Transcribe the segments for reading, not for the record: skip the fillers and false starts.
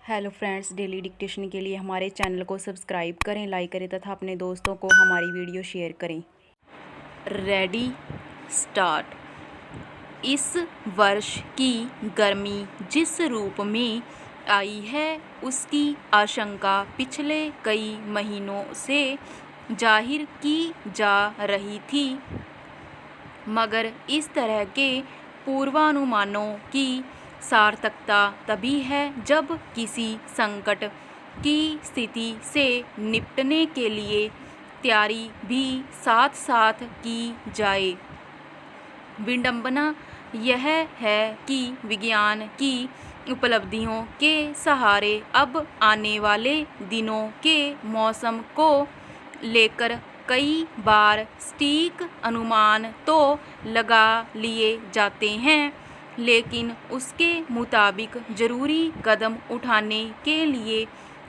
Hello friends, daily dictation के लिए हमारे चैनल को सब्सक्राइब करें, लाइक करें तथा अपने दोस्तों को हमारी वीडियो शेयर करें। Ready start. इस वर्ष की गर्मी जिस रूप में आई है उसकी आशंका पिछले कई महीनों से जाहिर की जा रही थी, मगर इस तरह के पूर्वानुमानों की सार्थकता तभी है जब किसी संकट की स्थिति से निपटने के लिए तैयारी भी साथ साथ की जाए। विडंबना यह है कि विज्ञान की उपलब्धियों के सहारे अब आने वाले दिनों के मौसम को लेकर कई बार सटीक अनुमान तो लगा लिए जाते हैं, लेकिन उसके मुताबिक ज़रूरी कदम उठाने के लिए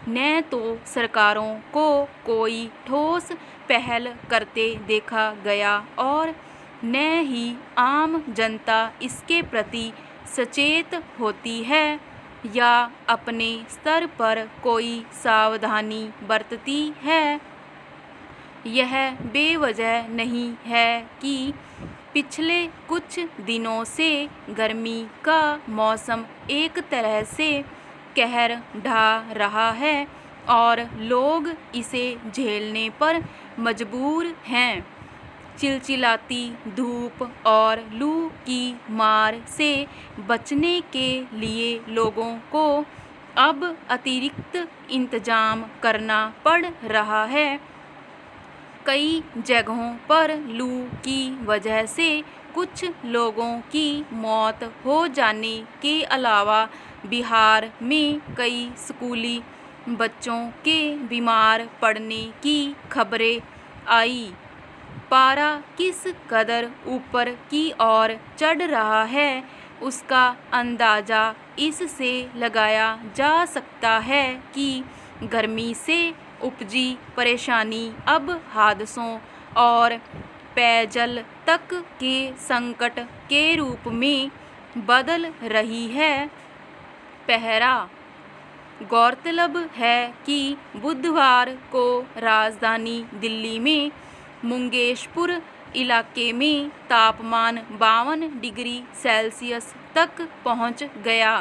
न तो सरकारों को कोई ठोस पहल करते देखा गया और न ही आम जनता इसके प्रति सचेत होती है या अपने स्तर पर कोई सावधानी बरतती है। यह बेवजह नहीं है कि पिछले कुछ दिनों से गर्मी का मौसम एक तरह से कहर ढा रहा है और लोग इसे झेलने पर मजबूर हैं। चिलचिलाती धूप और लू की मार से बचने के लिए लोगों को अब अतिरिक्त इंतजाम करना पड़ रहा है। कई जगहों पर लू की वजह से कुछ लोगों की मौत हो जाने के अलावा बिहार में कई स्कूली बच्चों के बीमार पड़ने की खबरें आई। पारा किस कदर ऊपर की ओर चढ़ रहा है उसका अंदाज़ा इससे लगाया जा सकता है कि गर्मी से उपजी परेशानी अब हादसों और पेयजल तक के संकट के रूप में बदल रही है। पहरा। गौरतलब है कि बुधवार को राजधानी दिल्ली में मुंगेशपुर इलाके में तापमान 52 डिग्री सेल्सियस तक पहुंच गया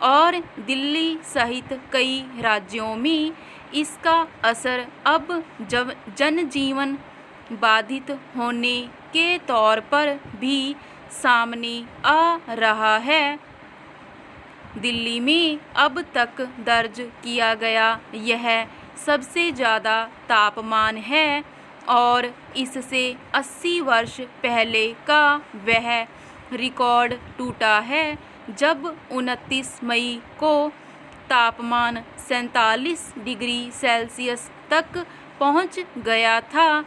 और दिल्ली सहित कई राज्यों में इसका असर अब जब जनजीवन बाधित होने के तौर पर भी सामने आ रहा है। दिल्ली में अब तक दर्ज किया गया यह सबसे ज़्यादा तापमान है और इससे 80 वर्ष पहले का वह रिकॉर्ड टूटा है जब 29 मई को तापमान 47 डिग्री सेल्सियस तक पहुंच गया था।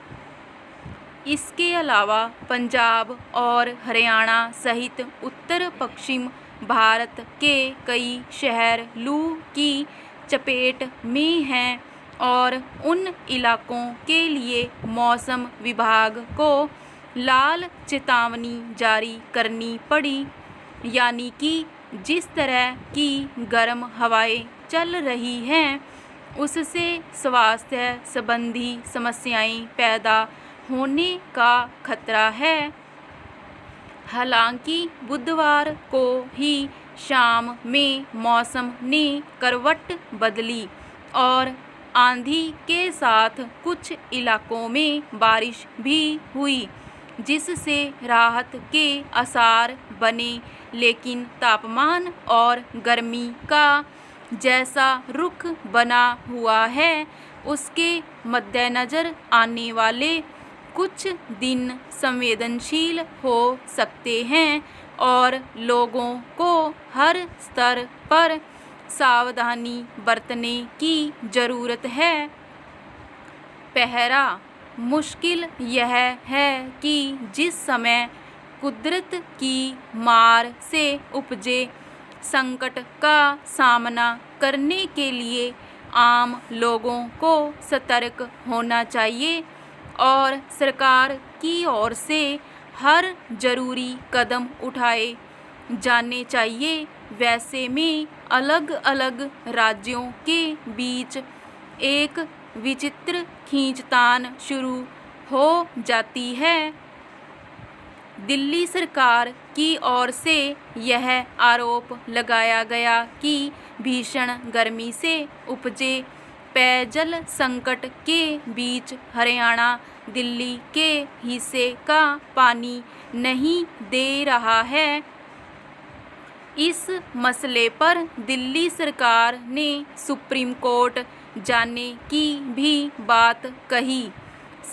इसके अलावा पंजाब और हरियाणा सहित उत्तर पश्चिम भारत के कई शहर लू की चपेट में हैं और उन इलाकों के लिए मौसम विभाग को लाल चेतावनी जारी करनी पड़ी। यानी कि जिस तरह की गर्म हवाएं चल रही हैं उससे स्वास्थ्य संबंधी समस्याएं पैदा होने का खतरा है। हालांकि बुधवार को ही शाम में मौसम ने करवट बदली और आंधी के साथ कुछ इलाकों में बारिश भी हुई, जिससे राहत के आसार बने, लेकिन तापमान और गर्मी का जैसा रुख बना हुआ है उसके मद्देनज़र आने वाले कुछ दिन संवेदनशील हो सकते हैं और लोगों को हर स्तर पर सावधानी बरतने की ज़रूरत है। पहरा। मुश्किल यह है कि जिस समय कुदरत की मार से उपजे संकट का सामना करने के लिए आम लोगों को सतर्क होना चाहिए और सरकार की ओर से हर ज़रूरी कदम उठाए जाने चाहिए वैसे में अलग अलग राज्यों के बीच एक विचित्र खींचतान शुरू हो जाती है। दिल्ली सरकार की ओर से यह आरोप लगाया गया कि भीषण गर्मी से उपजे पेयजल संकट के बीच हरियाणा दिल्ली के हिस्से का पानी नहीं दे रहा है। इस मसले पर दिल्ली सरकार ने सुप्रीम कोर्ट जाने की भी बात कही।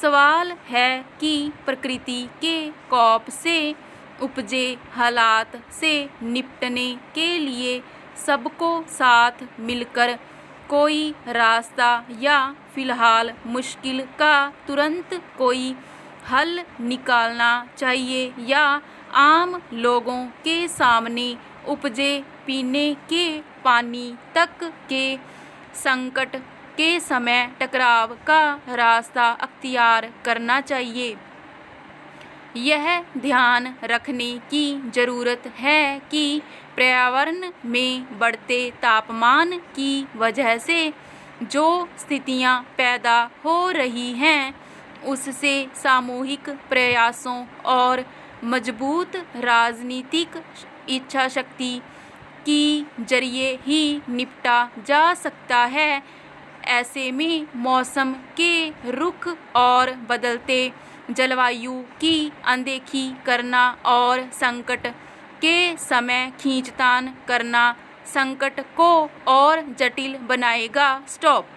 सवाल है कि प्रकृति के कोप से उपजे हालात से निपटने के लिए सबको साथ मिलकर कोई रास्ता या फिलहाल मुश्किल का तुरंत कोई हल निकालना चाहिए या आम लोगों के सामने उपजे पीने के पानी तक के संकट के समय टकराव का रास्ता अख्तियार करना चाहिए। यह ध्यान रखने की ज़रूरत है कि पर्यावरण में बढ़ते तापमान की वजह से जो स्थितियां पैदा हो रही हैं उससे सामूहिक प्रयासों और मजबूत राजनीतिक इच्छाशक्ति की जरिए ही निपटा जा सकता है। ऐसे में मौसम के रुख और बदलते जलवायु की अनदेखी करना और संकट के समय खींचतान करना संकट को और जटिल बनाएगा। स्टॉप।